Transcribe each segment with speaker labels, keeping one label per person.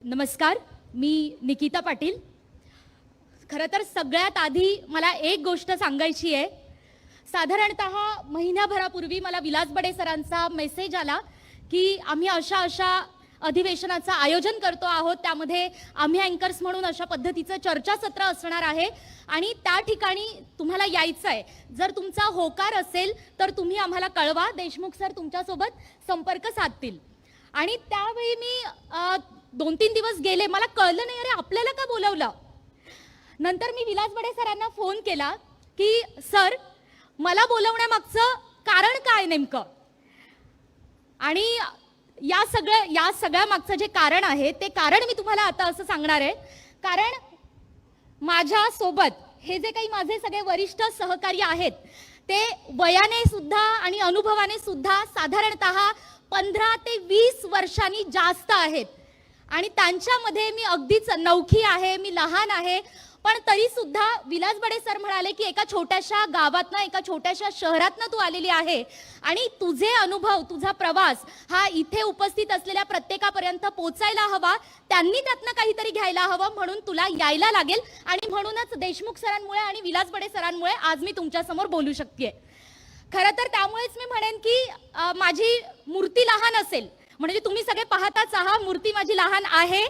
Speaker 1: नमस्कार, मी निकिता पाटील. खरं तर सगळ्यात आधी मला एक गोष्ट सांगायची आहे. साधारणतः महिन्याभरापूर्वी मला विलास बडे सरांचा मेसेज आला की आम्ही अशा अधिवेशनाचं आयोजन करतो आहोत, त्यामध्ये आम्ही अँकर्स म्हणून अशा पद्धतीचं चर्चासत्र असणार आहे आणि त्या ठिकाणी तुम्हाला यायचं आहे. जर तुमचा होकार असेल तर तुम्ही आम्हाला कळवा, देशमुख सर तुमच्यासोबत संपर्क साधतील. आणि त्यावेळी मी 2-3 दिवस गेले, मला कळलं नाही, अरे आपल्याला का बोलावलं. नंतर मी विलास बडे सरांना फोन केला की सर, मला बोलवण्यामागचं कारण काय नेमकं. आणि या सगळ्या मागचं जे कारण आहे ते कारण मी तुम्हाला आता असं सांगणार आहे. कारण माझ्या सोबत हे जे काही माझे सगळे वरिष्ठ सहकारी आहेत ते वयाने सुद्धा आणि अनुभवाने सुद्धा साधारणतः 15 ते 20 वर्षांनी जास्त आहेत. आणि त्यांच्यामध्ये मी अगदीच नवखी आहे, मी लहान आहे, पण तरी सुद्धा विलास बडे सर म्हणाले की एका छोट्याशा गावातनं, एका छोट्याशा शहरातनं तू आलेली आहे आणि तुझे अनुभव, तुझा प्रवास हा इथे उपस्थित असलेल्या प्रत्येकापर्यंत पोचायला हवा, त्यांनी त्यातनं काहीतरी घ्यायला हवं, म्हणून तुला यायला लागेल. आणि म्हणूनच देशमुख सरांमुळे आणि विलास बडे सरांमुळे आज मी तुमच्यासमोर बोलू शकते. खरं तर त्यामुळेच मी म्हणेन की माझी मूर्ती लहान असेल, म्हणजे तुम्ही सगळे पाहताच आहात, मूर्ती माझी लहान आहे,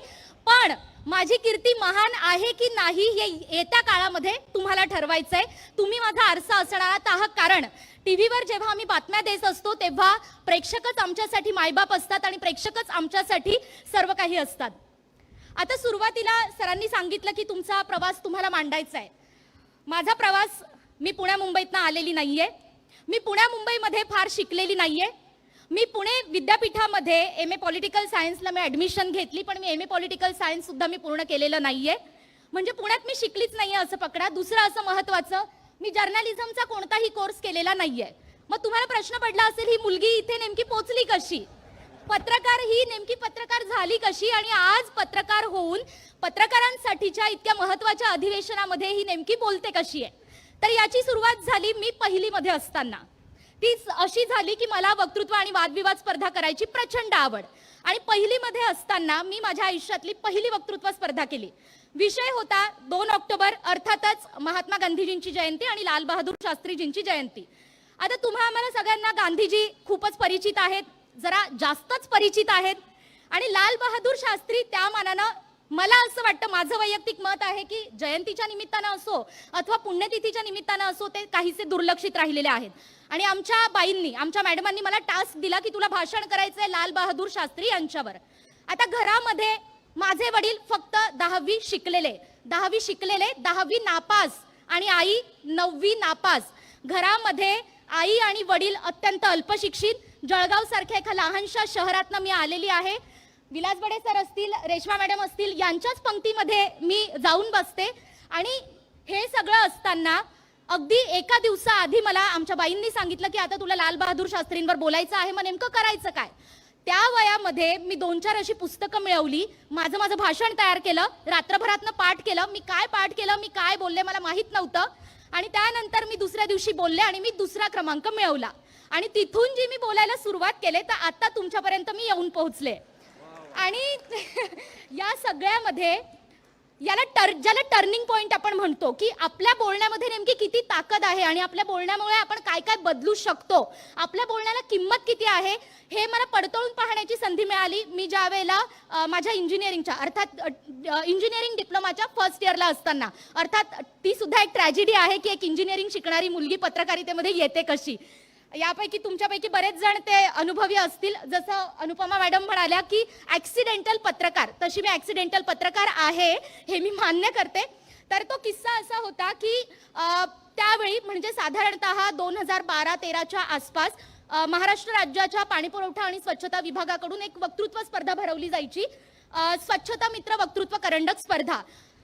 Speaker 1: पण माझी कीर्ती महान आहे की नाही हे येत्या काळामध्ये तुम्हाला ठरवायचं आहे. तुम्ही माझा आरसा असणार आहात. कारण टीव्हीवर जेव्हा आम्ही बातम्या देत असतो तेव्हा प्रेक्षकच आमच्यासाठी मायबाप असतात आणि प्रेक्षकच आमच्यासाठी सर्व काही असतात. आता सुरुवातीला सरांनी सांगितलं की तुमचा प्रवास तुम्हाला मांडायचा आहे. माझा प्रवास, मी पुण्या मुंबईतनं आलेली नाहीये, मी पुण्या मुंबईमध्ये फार शिकलेली नाहीये. मी पुणे विद्यापीठामध्ये एम ए पॉलिटिकल सायन्सला मी ॲडमिशन घेतली, पण मी एम ए पॉलिटिकल सायन्स सुद्धा मी पूर्ण केलेलं नाहीये. म्हणजे पुण्यात मी शिकलीच नाहीये असं पकडा. दुसरं असं महत्त्वाचं, मी जर्नलिझमचा कोणताही कोर्स केलेला नाहीये. मग तुम्हाला प्रश्न पडला असेल, ही मुलगी इथे नेमकी पोचली कशी, पत्रकार ही नेमकी पत्रकार झाली कशी, आणि आज पत्रकार होऊन पत्रकारांसाठीच्या इतक्या महत्त्वाच्या अधिवेशनामध्ये ही नेमकी बोलते कशी आहे. तर याची सुरुवात झाली मी पहिलीमध्ये असताना. ती अशी झाली की मला वक्तृत्व आणि वादविवाद स्पर्धा करायची प्रचंड आवड. आणि पहिलीमध्ये असताना मी माझ्या आयुष्यातली पहिली वक्तृत्व स्पर्धा केली. विषय होता 2 ऑक्टोबर, अर्थातच महात्मा गांधीजींची जयंती आणि लाल बहादूर शास्त्रीजींची जयंती. आता तुम्हा आम्हाला सगळ्यांना गांधीजी खूपच परिचित आहेत, जरा जास्तच परिचित आहेत. आणि लाल बहादूर शास्त्री त्या मानानं, मला असं वाटतं, माझं वैयक्तिक मत आहे की जयंतीच्या निमित्तानं असो अथवा पुण्यतिथीच्या निमित्तानं असो, ते काहीसे दुर्लक्षित राहिलेले आहेत. आणि आमच्या बाईंनी, आमच्या मॅडमांनी मला टास्क दिला की तुला भाषण करायचंय लाल बहादूर शास्त्री यांच्यावर. आता घरामध्ये माझे वडील फक्त 10वी शिकलेले, 10वी नापास, आणि आई 9वी नापास. घरामध्ये आई आणि वडील अत्यंत अल्पशिक्षित. जळगाव सारख्या एका लहानशा शहरातनं मी आलेली आहे. विलास बडे सर असतील, रेश्मा मॅडम असतील, यांच्याच पंक्तीमध्ये मी जाऊन बसते. आणि हे सगळं असताना अगदी एका दिवसाआधी मला आमच्या बाईंनी सांगितलं की आता तुला लाल बहादूर शास्त्रींवर बोलायचं आहे, मग नेमकं करायचं काय. त्या वयामध्ये मी 2-4 अशी पुस्तकं मिळवली, माझं भाषण तयार केलं, रात्रभरातनं पाठ केलं. मी काय पाठ केलं, मी काय बोलले मला माहीत नव्हतं. आणि त्यानंतर मी दुसऱ्या दिवशी बोलले आणि मी 2रा क्रमांक मिळवला. आणि तिथून जी मी बोलायला सुरुवात केले तर आता तुमच्यापर्यंत मी येऊन पोहोचले. आणि या सगळ्यामध्ये ज्याला टर्निंग पॉइंट आपण म्हणतो, की आपल्या बोलण्यामध्ये नेमकी किती ताकद आहे आणि आपल्या बोलण्यामुळे आपण काय काय बदलू शकतो, आपल्या बोलण्याला किंमत किती आहे, हे मला पडताळून पाहण्याची संधी मिळाली. मी ज्या वेळेला माझ्या इंजिनिअरिंगच्या, अर्थात इंजिनिअरिंग डिप्लोमाच्या फर्स्ट इयरला असताना, अर्थात ती सुद्धा एक ट्रॅजेडी आहे की एक इंजिनिअरिंग शिकणारी मुलगी पत्रकारितेमध्ये येते कशी. यापैकी तुमच्यापैकी बरेच जण ते अनुभवी असतील. जसं अनुपमा मॅडम म्हणाल्या की ॲक्सिडेंटल पत्रकार, तशी मी ॲक्सिडेंटल पत्रकार आहे हे मी मान्य करते. तर तो किस्सा असा होता की त्यावेळी म्हणजे साधारणतः 2012-13च्या आसपास महाराष्ट्र राज्याच्या पाणीपुरवठा आणि स्वच्छता विभागाकडून एक वक्तृत्व स्पर्धा भरवली जायची, स्वच्छता मित्र वक्तृत्व करंडक स्पर्धा.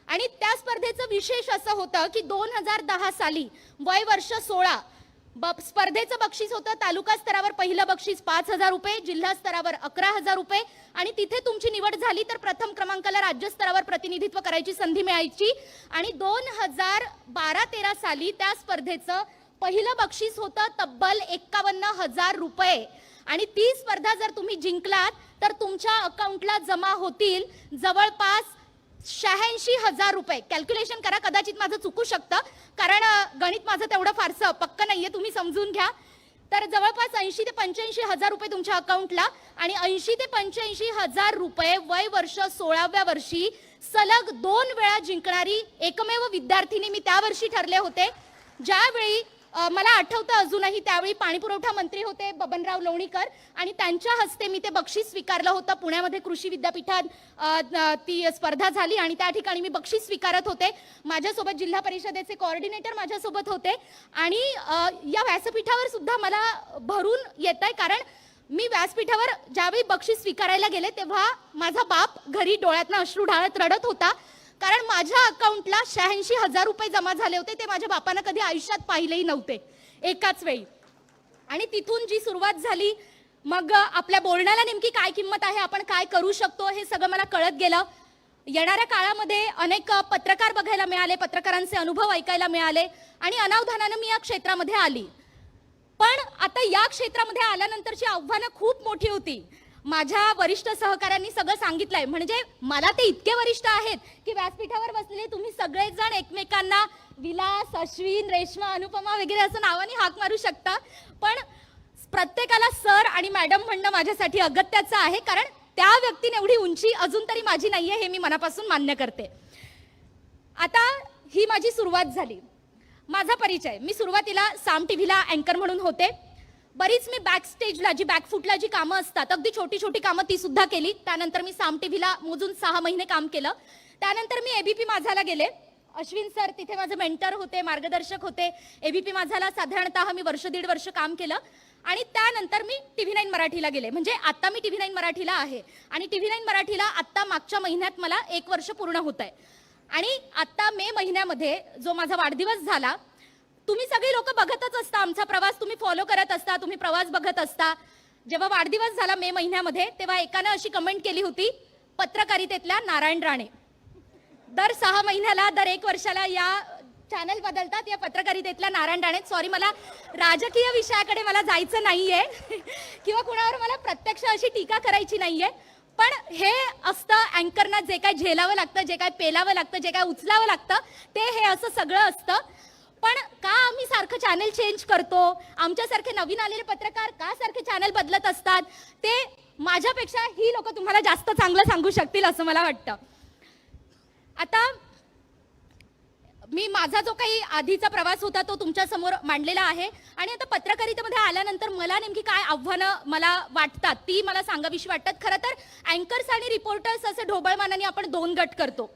Speaker 1: आणि त्या स्पर्धेचं विशेष असं होतं की 2010 साली वय वर्ष 16, स्पर्धेचं बक्षीस होतं तालुका स्तरावर पहिलं बक्षीस 5,000 रुपये, जिल्हा स्तरावर 11,000 रुपये, आणि तिथे तुमची निवड झाली तर प्रथम क्रमांकाला राज्य स्तरावर प्रतिनिधित्व करायची संधी मिळायची. आणि 2012-13 साली त्या स्पर्धेचं पहिलं बक्षीस होतं तब्बल 51,000 रुपये. आणि ती स्पर्धा जर तुम्ही जिंकलात तर तुमच्या अकाउंटला जमा होतील जवळपास 86,000 रुपये. कॅल्क्युलेशन करा, कदाचित माझं चुकू शकतं कारण गणित माझं तेवढं फारसं पक्क नाहीये, तुम्ही समजून घ्या. तर जवळपास 80 ते 85,000 रुपये तुमच्या अकाउंटला आणि 80 ते 85,000 रुपये वय वर्ष 16व्या वर्षी सलग 2 वेळा जिंकणारी एकमेव विद्यार्थिनी मी त्या वर्षी ठरले होते. ज्यावेळी मला आठवतं अजूनही, त्यावेळी पाणीपुरवठा मंत्री होते बबनराव लोणीकर आणि त्यांच्या हस्ते मी ते बक्षीस स्वीकारलं होतं. पुण्यामध्ये कृषी विद्यापीठात ती स्पर्धा झाली आणि त्या ठिकाणी मी बक्षीस स्वीकारत होते. माझ्यासोबत जिल्हा परिषदेचे कोऑर्डिनेटर माझ्यासोबत होते आणि या व्यासपीठावर सुद्धा मला भरून येत आहे कारण मी व्यासपीठावर ज्यावेळी बक्षीस स्वीकारायला गेले तेव्हा माझा बाप घरी डोळ्यातनं अश्रू ढाळत रडत होता कारण माझ्या अकाउंटला 86,000 रुपये जमा झाले होते. ते माझ्या बापानं कधी आयुष्यात पाहिलेही नव्हते एकाच वेळी. आणि तिथून जी सुरुवात झाली, मग आपल्या बोलण्याला नेमकी काय किंमत आहे, आपण काय करू शकतो, हे सगळं मला कळत गेलं. येणाऱ्या काळामध्ये अनेक पत्रकार बघायला मिळाले, पत्रकारांचे अनुभव ऐकायला मिळाले आणि अनावधानानं मी या क्षेत्रामध्ये आली. पण आता या क्षेत्रामध्ये आल्यानंतरची आव्हानं खूप मोठी होती. माझ्या वरिष्ठ सहकाऱ्यांनी सगळं सांगितलंय, म्हणजे मला ते इतके वरिष्ठ आहेत की व्यासपीठावर बसलेले तुम्ही सगळेजण एकमेकांना विलास, अश्विन, रेश्मा, अनुपमा वगैरे असं नावाने हाक मारू शकता, पण प्रत्येकाला सर आणि मॅडम म्हणणं माझ्यासाठी अगत्याचं आहे कारण त्या व्यक्तीने एवढी उंची अजून तरी माझी नाहीये, हे मी मनापासून मान्य करते. आता ही माझी सुरुवात झाली. माझा परिचय, मी सुरुवातीला साम टीव्हीला अँकर म्हणून होते. बरीच मी बॅकस्टेजला जी बॅकफुटला जी कामं असतात, अगदी छोटी छोटी कामं, ती सुद्धा केली. त्यानंतर मी साम टीव्हीला मोजून 6 महिने काम केलं. त्यानंतर मी एबीपी माझाला गेले. अश्विन सर तिथे माझे मेंटर होते, मार्गदर्शक होते. एबीपी माझाला साधारणतः मी वर्ष दीड वर्ष काम केलं आणि त्यानंतर मी TV9 मराठीला गेले. म्हणजे आता मी TV9 मराठीला आहे आणि TV9 मराठीला आत्ता मागच्या महिन्यात मला 1 वर्ष पूर्ण होत आहे. आणि आता मे महिन्यामध्ये जो माझा वाढदिवस झाला, तुम्ही सगळी लोक बघतच असता आमचा प्रवास, तुम्ही फॉलो करत असता, तुम्ही प्रवास बघत असता. जेव्हा वाढदिवस झाला मे महिन्यामध्ये तेव्हा एकानं अशी कमेंट केली होती, पत्रकारितेतल्या नारायण राणे. दर 6 महिन्याला, दर 1 वर्षाला या चॅनल बदलतात, या पत्रकारितेतल्या नारायण राणे. सॉरी, मला राजकीय विषयाकडे मला जायचं नाहीये किंवा कुणावर मला प्रत्यक्ष अशी टीका करायची नाहीये, पण हे असतं अँकरना जे काय झेलावं लागतं, जे काय पेलावं लागतं, जे काय उचलावं लागतं, ते हे असं सगळं असतं. पण का आम्ही सारखं चॅनल चेंज करतो, आमच्यासारखे नवीन आलेले पत्रकार का सारखे चॅनल बदलत असतात, ते माझ्यापेक्षा ही लोक तुम्हाला जास्त चांगलं सांगू शकतील असं मला वाटतं. आता मी माझा जो काही आधीचा प्रवास होता तो तुमच्या समोर मांडलेला आहे आणि आता पत्रकारितेमध्ये आल्यानंतर मला नेमकी काय आव्हानं मला वाटतात ती मला सांगावीशी वाटतात. खरं तर अँकर्स आणि रिपोर्टर्स असे ढोबळमानाने आपण 2 गट करतो.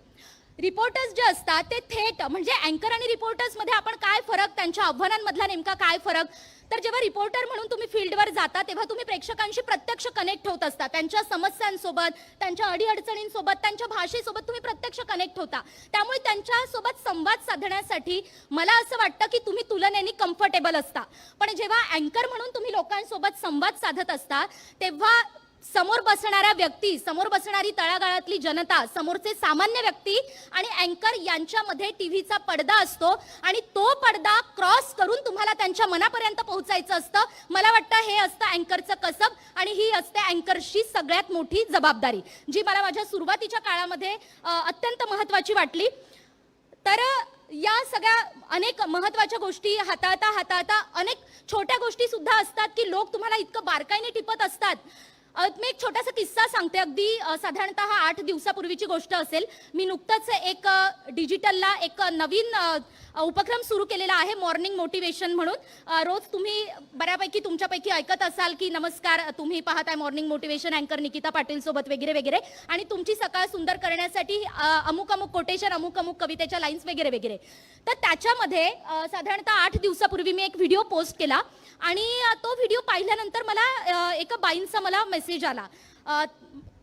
Speaker 1: रिपोर्टर्स जे असतात ते थेट, म्हणजे अँकर आणि रिपोर्टर्स मध्ये आपण काय फरक, त्यांच्या आव्हानांमधला नेमका काय फरक, तर जेव्हा रिपोर्टर म्हणून तुम्ही फील्डवर जाता तेव्हा तुम्ही प्रेक्षकांशी प्रत्यक्ष कनेक्ट होत असता. त्यांच्या समस्यांसोबत, त्यांच्या अडीअडचणींसोबत, त्यांच्या भाषेसोबत तुम्ही प्रत्यक्ष कनेक्ट होता. त्यामुळे त्यांच्यासोबत संवाद साधण्यासाठी मला असं वाटतं की तुम्ही तुलनेने कम्फर्टेबल असता. पण जेव्हा अँकर म्हणून तुम्ही लोकांसोबत संवाद साधत असता तेव्हा समोर बसणाऱ्या व्यक्ती, समोर बसणारी तळागाळातली जनता, समोरचे सामान्य व्यक्ती आणि अँकर यांच्यामध्ये टीव्हीचा पडदा असतो आणि तो पडदा क्रॉस करून तुम्हाला त्यांच्या मनापर्यंत पोहोचायचं असतं. मला वाटतं हे असतं अँकरचं कसब आणि ही असते अँकरची सगळ्यात मोठी जबाबदारी, जी मला माझ्या सुरुवातीच्या काळामध्ये अत्यंत महत्त्वाची वाटली. तर या सगळ्या अनेक महत्त्वाच्या गोष्टी हाताळता अनेक छोट्या गोष्टी सुद्धा असतात की लोक तुम्हाला इतकं बारकाईने टिपत असतात. मी एक छोटासा किस्सा सांगते. अगदी साधारणतः 8 दिवसापूर्वीची गोष्ट असेल. मी नुकतंच एक डिजिटलला एक नवीन उपक्रम सुरू केलेला आहे, मॉर्निंग मोटिवेशन म्हणून. रोज तुम्ही बऱ्यापैकी तुमच्यापैकी ऐकत असाल की नमस्कार, तुम्ही पाहताय मॉर्निंग मोटिवेशन अँकर निकिता पाटील सोबत वगैरे वगैरे, आणि तुमची सकाळ सुंदर करण्यासाठी अमुक अमुक कोटेशन, अमुक अमुक कवितेच्या लाईन्स वगैरे वगैरे. तर त्याच्यामध्ये साधारणतः 8 दिवसापूर्वी मी एक व्हिडिओ पोस्ट केला आणि तो व्हिडिओ पाहिल्यानंतर मला एका बाईंचा मला मेसेज आला.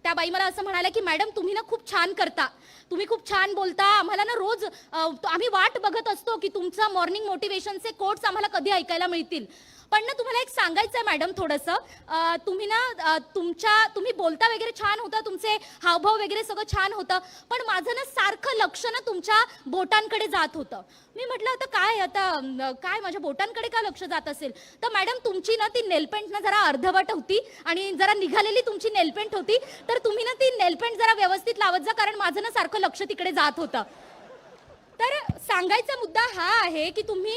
Speaker 1: त्या बाई मला असं म्हणाल्या की मॅडम तुम्ही ना खूप छान करता, तुम्ही खूप छान बोलता, आम्हाला ना रोज आम्ही वाट बघत असतो की तुमचा मॉर्निंग मोटिवेशनचे कोट्स आम्हाला कधी ऐकायला मिळतील. पण ना तुम्हाला एक सांगायचं आहे मॅडम थोडंसं, तुम्ही ना तुम्ही बोलता वगैरे छान होतं, तुमचे हावभाव वगैरे सगळं छान होतं, पण माझं ना सारखं लक्ष ना तुमच्या बोटांकडे जात होतं. मी म्हटलं आता काय माझ्या बोटांकडे का लक्ष जात असेल, तर मॅडम तुमची ना ती नेलपेंट ना जरा अर्धवट होती आणि जरा निघालेली तुमची नेलपेंट होती, तर तुम्ही ना ती नेलपेंट जरा व्यवस्थित लावत जा, कारण माझं ना सारखं लक्ष तिकडे जात होतं. तर सांगायचा मुद्दा हा आहे की तुम्ही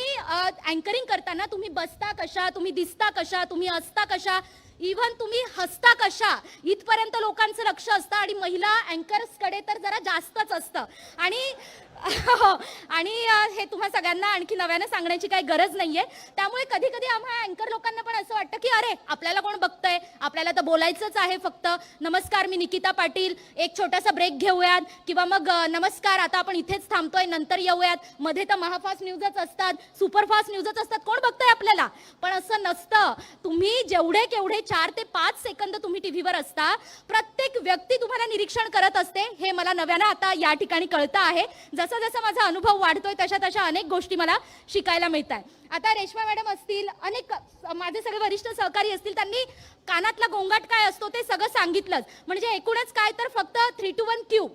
Speaker 1: अँकरिंग करताना तुम्ही बसता कशा, तुम्ही दिसता कशा, तुम्ही असता कशा, इव्हन तुम्ही हसता कशा, इथपर्यंत लोकांचं लक्ष असतं आणि महिला अँकर्सकडे तर जरा जास्तच असतं. आणि आणि हे तुम्हा सगळ्यांना आणखी नव्यानं सांगण्याची काही गरज नाहीये. त्यामुळे कधी कधी आम्हा अँकर लोकांना पण असं वाटतं की अरे आपल्याला कोण बघतंय, आपल्याला तर बोलायचंच आहे फक्त. नमस्कार, मी निकिता पाटील, एक छोटासा ब्रेक घेऊयात, किंवा मग नमस्कार आता आपण इथेच थांबतोय, नंतर येऊयात. मध्ये तर महाफास्ट न्यूजच असतात, सुपरफास्ट न्यूजच असतात, कोण बघतंय आपल्याला. पण असं नसतं. तुम्ही जेवढे केवढे 4 ते 5 सेकंद तुम्ही टीव्हीवर असता, प्रत्येक व्यक्ती तुम्हाला निरीक्षण करत असते, हे मला नव्यानं आता या ठिकाणी कळतं आहे. जसा जसा माझा अनुभव वाढतोय तशा तशा अनेक गोष्टी मला शिकायला मिळत आहे. आता रेश्मा मॅडम असतील, अनेक माझे सगळे वरिष्ठ सहकारी असतील, त्यांनी कानातला गोंगाट काय असतो ते सगळं सांगितलंच. म्हणजे एकूणच काय तर फक्त 3 to 1 क्यू.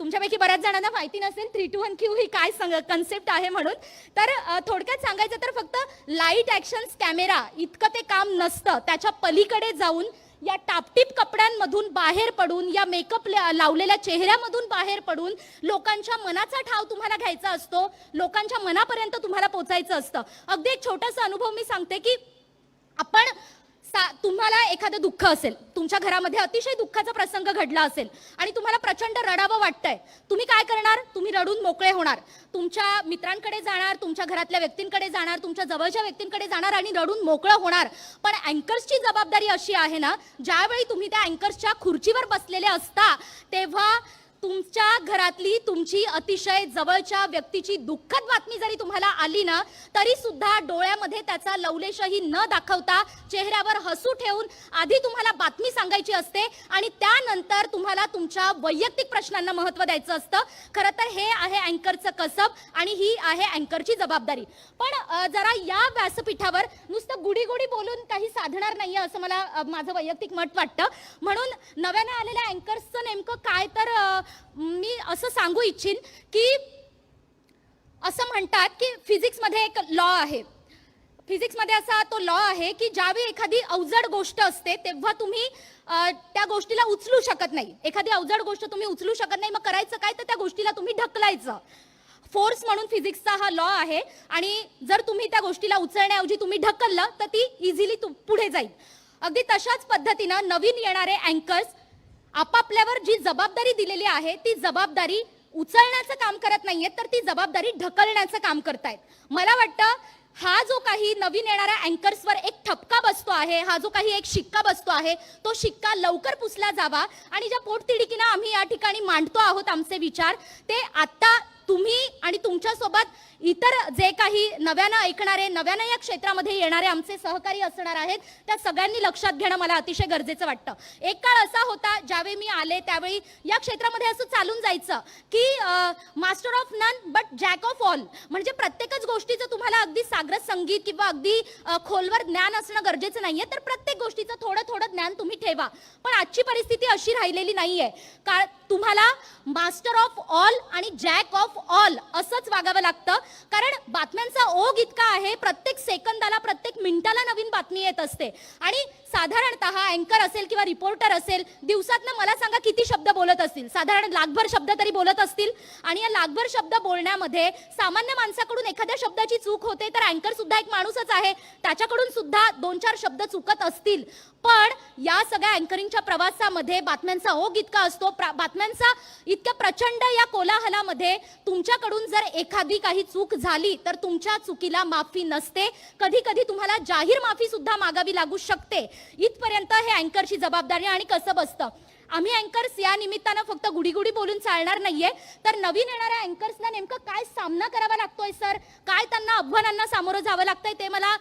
Speaker 1: तुमच्यापैकी बऱ्याच जणांना माहिती नसेल 3 to 1 क्यू ही काय कन्सेप्ट आहे म्हणून. तर थोडक्यात सांगायचं तर फक्त लाईट ॲक्शन्स कॅमेरा इतकं ते काम नसतं. त्याच्या पलीकडे जाऊन या टापटीप कपड्यांमधून बाहेर पडून, या मेकअप लावलेल्या चेहऱ्यामधून बाहेर पडून लोकांच्या मनाचा ठाव तुम्हाला घ्यायचा असतो, लोकांच्या मनापर्यंत तुम्हाला पोचायचं असतं. अगदी एक छोटासा अनुभव मी सांगते की आपण तुम्हाला एखादं दुःख असेल, तुमच्या घरामध्ये अतिशय दुःखाचा प्रसंग घडला असेल आणि तुम्हाला प्रचंड रडावं वाटतंय, तुम्ही काय करणार? तुम्ही रडून मोकळे होणार, तुमच्या मित्रांकडे जाणार, तुमच्या घरातल्या व्यक्तींकडे जाणार, तुमच्या जवळच्या व्यक्तींकडे जाणार आणि रडून मोकळं होणार. पण अँकर्सची जबाबदारी अशी आहे ना, ज्यावेळी तुम्ही त्या अँकर्सच्या खुर्चीवर बसलेले असता तेव्हा तुमच्या घरातली तुमची अतिशय जवळच्या व्यक्तीची दुःखद बातमी जरी तुम्हाला आली ना, तरी सुद्धा डोळ्यामध्ये त्याचा लवलेशही न दाखवता चेहऱ्यावर हसू ठेवून आधी तुम्हाला बातमी सांगायची असते आणि त्यानंतर तुम्हाला तुमच्या वैयक्तिक प्रश्नांना महत्त्व द्यायचं असतं. खरं तर हे आहे अँकरचं कसब आणि ही आहे अँकरची जबाबदारी. पण जरा या व्यासपीठावर नुसतं गुडी गुडी बोलून काही साधणार नाहीये असं मला माझं वैयक्तिक मत वाटतं. म्हणून नव्याने आलेल्या अँकर्सचं नेमकं काय तर मी असं सांगू इच्छिन की असं म्हणतात की फिजिक्समध्ये एक लॉ आहे. फिजिक्समध्ये असा तो लॉ आहे की ज्यावेळी एखादी अवजड गोष्ट असते तेव्हा तुम्ही त्या गोष्टीला उचलू शकत नाही. एखादी अवजड गोष्ट तुम्ही उचलू शकत नाही, मग करायचं काय तर त्या गोष्टीला तुम्ही ढकलायचं. फोर्स म्हणून फिजिक्सचा हा लॉ आहे आणि जर तुम्ही त्या गोष्टीला उचलण्याऐवजी तुम्ही ढकललं तर ती इझिली पुढे जाईल. अगदी तशाच पद्धतीनं नवीन येणारे अँकर्स आपापल्यावर जी जबाबदारी दिलेली आहे ती जबाबदारी उचलण्याचं काम करत नाहीये, तर ती जबाबदारी ढकलण्याचं काम करतायत. मला वाटतं हा जो काही नवीन येणाऱ्या अँकर्सवर एक ठपका बसतो आहे, हा जो काही एक शिक्का बसतो आहे, तो शिक्का लवकर पुसला जावा आणि ज्या पोटतिडकीनं आम्ही या ठिकाणी मांडतो आहोत आमचे विचार, ते आता तुम्ही आणि तुमच्यासोबत इतर जे काही नव्यानं ऐकणारे, नव्यानं या क्षेत्रामध्ये येणारे आमचे सहकारी असणार आहेत, त्या सगळ्यांनी लक्षात घेणं मला अतिशय गरजेचं वाटतं. एक काळ असा होता ज्यावेळी मी आले त्यावेळी या क्षेत्रामध्ये असं चालून जायचं की master of none but jack of all. म्हणजे प्रत्येकच गोष्टीचं तुम्हाला अगदी साग्र संगीत किंवा अगदी खोलवर ज्ञान असणं गरजेचं नाहीये, तर प्रत्येक गोष्टीचं थोडं थोडं ज्ञान तुम्ही ठेवा. पण आजची परिस्थिती अशी राहिलेली नाहीये का तुम्हाला मास्टर ऑफ ऑल आणि जॅक ऑफ ऑल असंच वागावं लागतं. कारण बातम्यांचा ओघ इतका आहे, प्रत्येक सेकंदाला प्रत्येक मिनिटाला नवीन बातमी येत असते आणि साधारणतः अँकर असेल किंवा रिपोर्टर असेल, दिवसातनं मला सांगा किती शब्द बोलत असतील? साधारण लाखभर शब्द तरी बोलत असतील. आणि या लाखभर शब्द बोलण्यामध्ये सामान्य माणसाकडून एखाद्या शब्दाची चूक होते तर अँकर सुद्धा एक माणूसच आहे, त्याच्याकडून सुद्धा 2-4 शब्द चुकत असतील. पण या सगळ्या अँकरिंगच्या प्रवासामध्ये बातम्यांचा ओघ इतका असतो, बातम्यांचा इतक्या प्रचंड या कोलाहलामध्ये तुमच्याकडून जर एखादी काही चूक झाली तर तुमच्या चुकीला माफी नसते. कधी कधी तुम्हाला जाहीर माफी सुद्धा मागावी लागू शकते. इथपर्यंत हे अँकरची जबाबदारी आणि कसब असतं. आम्ही अँकर्स या निमित्तानं फक्त गुडी बोलून चालणार नाहीये, तर नवीन येणाऱ्या अँकर्सना नेमकं काय सामना करावा लागतोय सर, काय त्यांना आव्हानांना सामोरं जावं लागतंय ते मला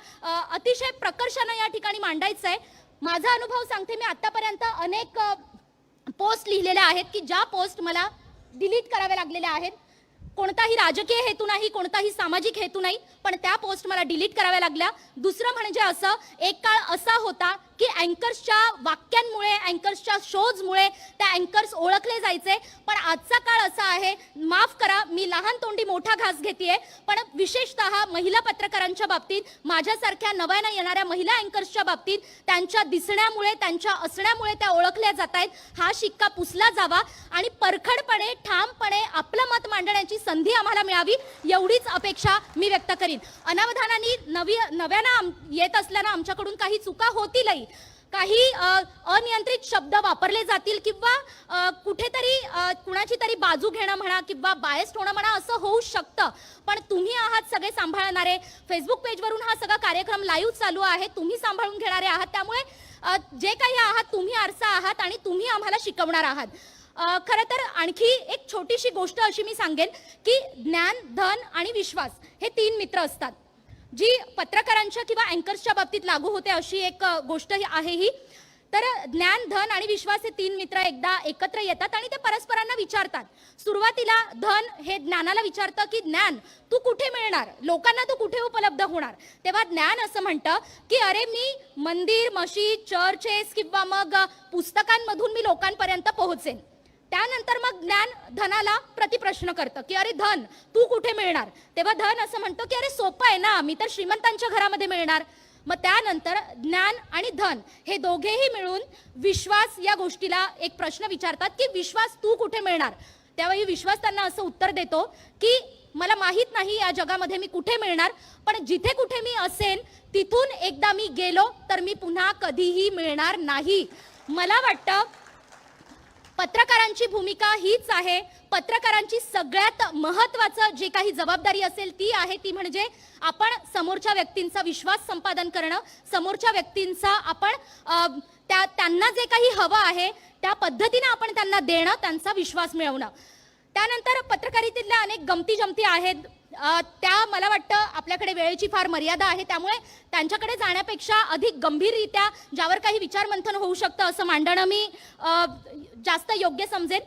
Speaker 1: अतिशय प्रकर्षानं या ठिकाणी मांडायचं आहे. माझा अनुभव सांगते. मी आतापर्यंत अनेक पोस्ट लिहिलेल्या आहेत की ज्या पोस्ट मला डिलीट कराव्या लागलेल्या आहेत. कोणताही राजकीय हेतू नाही, कोणताही सामाजिक हेतू नाही, पण त्या पोस्ट मला डिलीट कराव्या लागल्या. दुसरं म्हणजे असं, एक काळ असा होता की अँकर्सच्या वाक्यांमुळे, अँकर्सच्या शोजमुळे त्या अँकर्स ओळखले जायचे. पण आजचा काळ असा आहे, माफ करा मी लहान तोंडी मोठा घास घेतेय, पण विशेषतः महिला पत्रकारांच्या बाबतीत, माझ्यासारख्या नव्यानं येणाऱ्या महिला अँकर्सच्या बाबतीत त्यांच्या दिसण्यामुळे, त्यांच्या असण्यामुळे त्या ओळखल्या जात आहेत. हा शिक्का पुसला जावा आणि परखडपणे, ठामपणे आपलं मत मांडण्याची संधी आम्हाला मिळावी, एवढीच अपेक्षा मी व्यक्त करीन. अनावधानाने नव्यानं येत असल्यानं आमच्याकडून काही चुका होतीलही, काही अनियंत्रित शब्द वापरले जातील किंवा कुठेतरी कुणाची तरी बाजू घेणं म्हणा किंवा बायस्ड होणं म्हणा असं होऊ शकतं. पण तुम्ही आहात सगळे सांभाळणारे, फेसबुक पेजवरून हा सगळा कार्यक्रम लाईव्ह चालू आहे, तुम्ही सांभाळून घेणारे आहात. त्यामुळे जे काही आहात तुम्ही आरसा आहात आणि तुम्ही आम्हाला शिकवणार आहात. खरं तर आणखी एक छोटीशी गोष्ट अशी मी सांगेन की ज्ञान, धन आणि विश्वास हे 3 मित्र असतात, जी पत्रकारांच्या किंवा अँकर्सच्या बाबतीत लागू होते. अशी एक गोष्ट आहे ही. तर ज्ञान, धन आणि विश्वास हे 3 मित्र एकदा एकत्र येतात आणि ते परस्परांना विचारतात. सुरुवातीला धन हे ज्ञानाला विचारतं की ज्ञान तू कुठे मिळणार, लोकांना तू कुठे उपलब्ध होणार. तेव्हा ज्ञान असं म्हणतं की अरे मी मंदिर, मशीद, चर्चेस किंवा मग पुस्तकांमधून मी लोकांपर्यंत पोहोचेन. त्यानंतर मग ज्ञान धनाला प्रतिप्रश्न करतं की अरे धन तू कुठे मिळणार. तेव्हा धन असं म्हणतो की अरे सोपं आहे ना, मी तर श्रीमंतांच्या घरामध्ये मिळणार. मग त्यानंतर ज्ञान आणि धन हे दोघेही मिळून विश्वास या गोष्टीला एक प्रश्न विचारतात की विश्वास तू कुठे मिळणार. त्यावेळी विश्वास त्यांना असं उत्तर देतो की मला माहित नाही या जगामध्ये मी कुठे मिळणार, पण जिथे कुठे मी असेन तिथून एकदा मी गेलो तर मी पुन्हा कधीही मिळणार नाही. मला वाटतं पत्रकारांची भूमिका हीच आहे. पत्रकारांची सगळ्यात महत्त्वाचं जे काही जबाबदारी असेल ती आहे, ती म्हणजे आपण समोरच्या व्यक्तींचा विश्वास संपादन करणं, समोरच्या व्यक्तींचा आपण त्यांना जे काही हवं आहे त्या पद्धतीने आपण त्यांना देणं, त्यांचा विश्वास मिळवणं. त्यानंतर पत्रकारितेतल्या अनेक गमती जमती आहेत, त्या मला वाटतं आपल्याकडे वेळेची फार मर्यादा आहे, त्यामुळे त्यांच्याकडे जाण्यापेक्षा अधिक गंभीररित्या ज्यावर काही विचारमंथन होऊ शकतं असं मांडणं मी जास्त योग्य समजेन.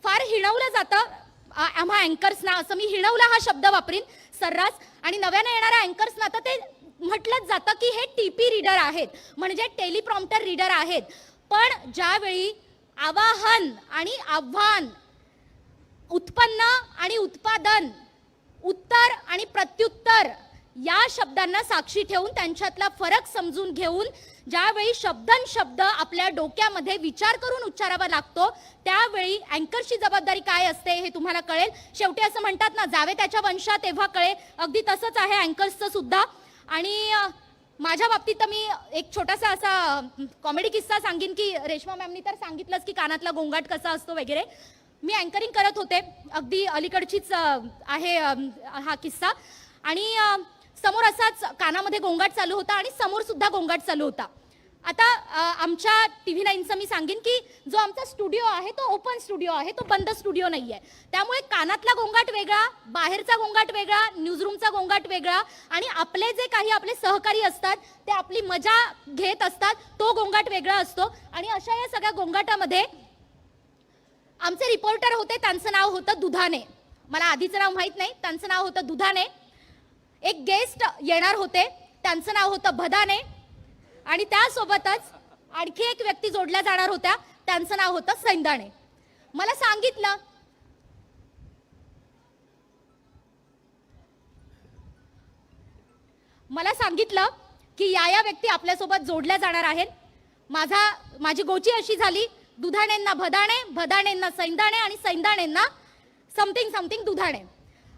Speaker 1: फार हिणवलं जातं आम्हा अँकर्सना, असं मी हिणवला हा शब्द वापरीन सर्रास. आणि नव्यानं येणाऱ्या अँकर्सना तर ते म्हटलंच जातं की हे टीपी रीडर आहेत, म्हणजे टेलिप्रॉम्प्टर रीडर आहेत. पण ज्यावेळी आवाहन आणि आव्हान, उत्पन्न आणि उत्पादन, उत्तर आणि प्रत्युत्तर या शब्दांना साक्षी ठेवून त्यांच्यातला फरक समजून घेऊन ज्यावेळी शब्द आपल्या डोक्यामध्ये विचार करून उच्चारावा लागतो, त्यावेळी अँकरची जबाबदारी काय असते हे तुम्हाला कळेल. शेवटी असं म्हणतात ना, जावे त्याच्या वंशात तेव्हा कळे. अगदी तसंच आहे अँकर्सचं सुद्धा. आणि माझ्या बाबतीत तर मी एक छोटासा असा कॉमेडी किस्सा सांगेन की रेश्मा मॅमनी तर सांगितलंच की कानातला गोंगाट कसा असतो वगैरे. मी अँकरिंग करत होते, अगदी अलीकडचीच आहे हा किस्सा. आणि समोर असाच कानामध्ये गोंगाट चालू होता आणि समोर सुद्धा गोंगाट चालू होता. आता आमच्या TV 9चं मी सांगेन की जो आमचा स्टुडिओ आहे तो ओपन स्टुडिओ आहे, तो बंद स्टुडिओ नाही आहे. त्यामुळे कानातला गोंगाट वेगळा, बाहेरचा गोंगाट वेगळा, न्यूजरूमचा गोंगाट वेगळा, आणि आपले जे काही आपले सहकारी असतात ते आपली मजा घेत असतात, तो गोंगाट वेगळा असतो. आणि अशा या सगळ्या गोंगाटामध्ये आमचे रिपोर्टर होते, त्यांचं नाव होतं दुधाने. मला आधीचं नाव माहित नाही, त्यांचं नाव होतं दुधाने. एक गेस्ट येणार होते, त्यांचं नाव होतं भदाने. आणि त्यासोबतच आणखी एक व्यक्ती जोडल्या जाणार होत्या, त्यांचं नाव होतं सैंदाणे. मला सांगितलं की या व्यक्ती आपल्यासोबत जोडल्या जाणार आहेत. माझी गोची अशी झाली, दुधाणेंना भदाणे, भदाणेंना सैंदाणे आणि सैंदाणेंना समथिंग दुधाणे.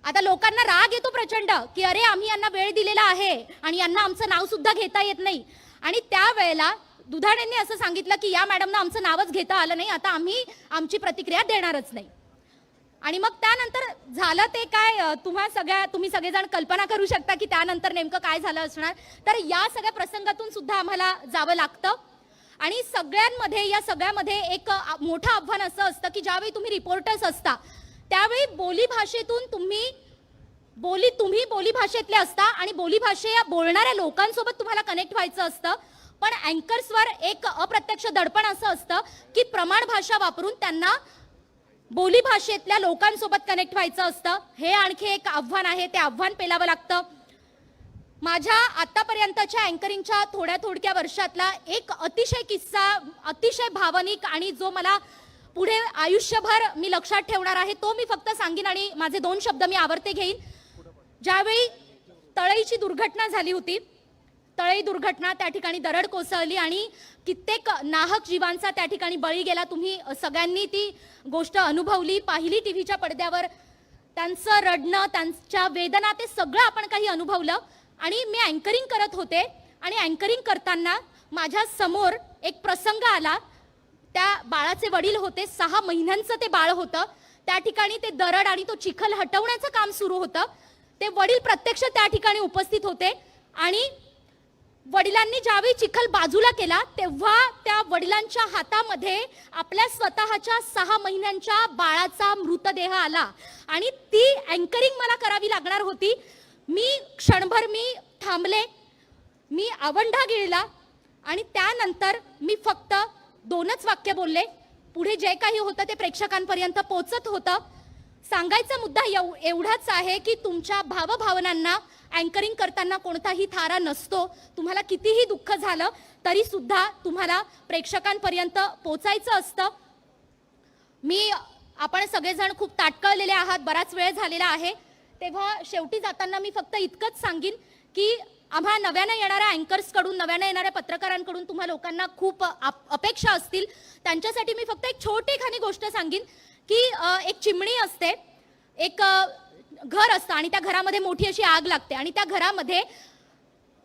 Speaker 1: आता लोकांना राग येतो प्रचंड की अरे आम्ही यांना वेळ दिलेला आहे आणि यांना आमचं नाव सुद्धा घेता येत नाही. आणि त्यावेळेला दुधाणेंनी असं सांगितलं की या मॅडमना आमचं नावच घेता आलं नाही, आता आम्ही आमची प्रतिक्रिया देणारच नाही. आणि मग त्यानंतर झालं ते काय, तुम्ही सगळेजण कल्पना करू शकता की त्यानंतर नेमकं काय झालं असणार. तर या सगळ्या प्रसंगातून सुद्धा आम्हाला जावं लागतं. आणि या सगळ्यामध्ये एक मोठं आव्हान असं असतं की ज्यावेळी तुम्ही रिपोर्टर्स असता त्यावेळी बोलीभाषेतून तुम्ही बोलीभाषेतले असता आणि बोलीभाषा बोलणाऱ्या लोकांसोबत तुम्हाला कनेक्ट व्हायचं असतं. पण अँकर्सवर एक अप्रत्यक्ष दडपण असं असतं की प्रमाण भाषा वापरून त्यांना बोली भाषेतल्या लोकांसोबत कनेक्ट व्हायचं असतं. हे आणखी एक आव्हान आहे, ते आव्हान पेलावं लागतं. माझ्या आतापर्यंतच्या अँकरिंगच्या थोड्या वर्षातला एक अतिशय किस्सा, अतिशय भावनिक आणि जो मला पुढे आयुष्यभर मी लक्षात ठेवणार आहे, तो मी फक्त सांगीन आणि माझे 2 शब्द मी आवर्ते घेईन. ज्यावेळी तळईची दुर्घटना झाली होती, तळई दुर्घटना, त्या ठिकाणी दरड कोसळली आणि कित्येक नाहक जीवांचा त्या ठिकाणी बळी गेला. तुम्ही सगळ्यांनी ती गोष्ट अनुभवली, पाहिली टीव्हीच्या पडद्यावर. त्यांचं रडणं, त्यांच्या वेदना, ते सगळं आपण काही अनुभवलं. आणि मी अँकरिंग करत होते आणि अँकरिंग करताना माझ्या समोर एक प्रसंग आला. त्या बाळाचे वडील होते, 6 महिन्यांचं ते बाळ होतं. त्या ठिकाणी ते दरड आणि तो चिखल हटवण्याचं काम सुरू होतं. ते वडील प्रत्यक्ष त्या ठिकाणी उपस्थित होते आणि वडिलांनी ज्यावेळी चिखल बाजूला केला तेव्हा त्या वडिलांच्या हातामध्ये आपल्या स्वतःच्या 6 महिन्यांच्या बाळाचा मृतदेह आला आणि ती अँकरिंग मला करावी लागणार होती. क्षणभर मी थांबले, मी आवंढा गिळला आणि त्यानंतर मी फक्त 2च वाक्य बोलले. पुढे जे काही होतं ते प्रेक्षकांपर्यंत पोहोचत होतं. सांगायचा मुद्दा एवढाच आहे की तुमच्या भावभावनांना अँकरिंग करताना कोणताही थारा नसतो. तुम्हाला कितीही दुःख झालं तरी सुद्धा तुम्हाला प्रेक्षकांपर्यंत पोचायचं असतं. आपण सगळेजण खूप ताटकळलेले आहात, बराच वेळ झालेला आहे. तेव्हा शेवटी जाताना मी फक्त इतकंच सांगीन की आम्हा नव्यानं येणाऱ्या अँकर्सकडून, नव्यानं येणाऱ्या पत्रकारांकडून तुम्हा लोकांना खूप अपेक्षा असतील. त्यांच्यासाठी मी फक्त एक छोटीखानी गोष्ट सांगीन की एक चिमणी असते, एक घर असतं आणि त्या घरामध्ये मोठी अशी आग लागते आणि त्या घरामध्ये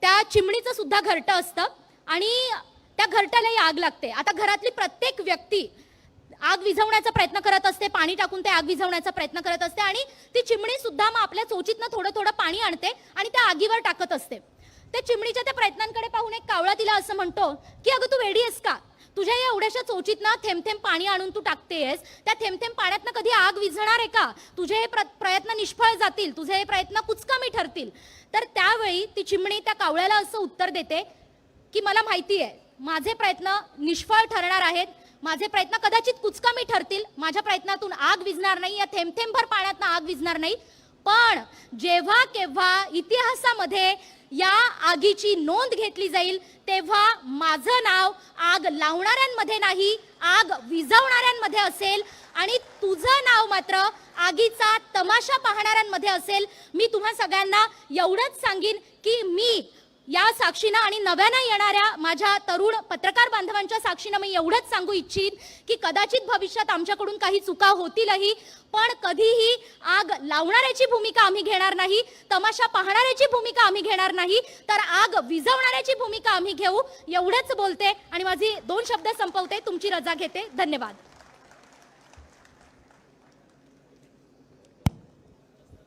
Speaker 1: त्या चिमणीचं सुद्धा घरटं असतं आणि त्या घरट्यालाही आग लागते. आता घरातली प्रत्येक व्यक्ती आग विझवण्याचा प्रयत्न करत असते, पाणी टाकून ते आग विझवण्याचा प्रयत्न करत असते आणि ती चिमणी सुद्धा मग आपल्या चोचीतनं थोडं पाणी आणते आणि त्या आगीवर टाकत असते. त्या चिमणीच्या त्या प्रयत्नांकडे पाहून एक कावळा तिला असं म्हणतो की अगं तू वेडी आहेस का? तुझ्या या एवढ्याशा चोचीतनं थेंब पाणी आणून तू टाकतेस, त्या थेंब पाण्यातनं कधी आग विझणार आहे का? तुझे हे प्रयत्न निष्फळ जातील, तुझे हे प्रयत्न कुचकामी ठरतील. तर त्यावेळी ती चिमणी त्या कावळ्याला असं उत्तर देते की मला माहिती आहे माझे प्रयत्न निष्फळ ठरणार आहेत, माझे प्रयत्न कदाचित कुचकामी ठरतील, माझ्या प्रयत्नातून आग विझणार नाही, या थेंब पाण्यातनं आग विझणार नाही. पण जेव्हा केव्हा इतिहासामध्ये या आगीची नोंद घेतली जाईल तेव्हा माझं नाव आग लावणाऱ्यांमध्ये नाही, आग विझवणाऱ्यांमध्ये असेल आणि तुझं नाव मात्र आगीचा तमाशा पाहणाऱ्यांमध्ये असेल. मी तुम्हा सगळ्यांना एवढंच सांगीन की मी या साक्षीनं आणि नव्यानं येणाऱ्या माझ्या तरुण पत्रकार बांधवांच्या साक्षीनं मी एवढंच सांगू इच्छिन की कदाचित भविष्यात आमच्याकडून काही चुका होतीलही, पण कधीही आग लावणाऱ्याची भूमिका आम्ही घेणार नाही, तमाशा पाहणाऱ्याची भूमिका आम्ही घेणार नाही, तर आग विझवणाऱ्याची भूमिका आम्ही घेऊ. एवढंच बोलते आणि माझी 2 शब्द संपवते. तुमची रजा घेते. धन्यवाद.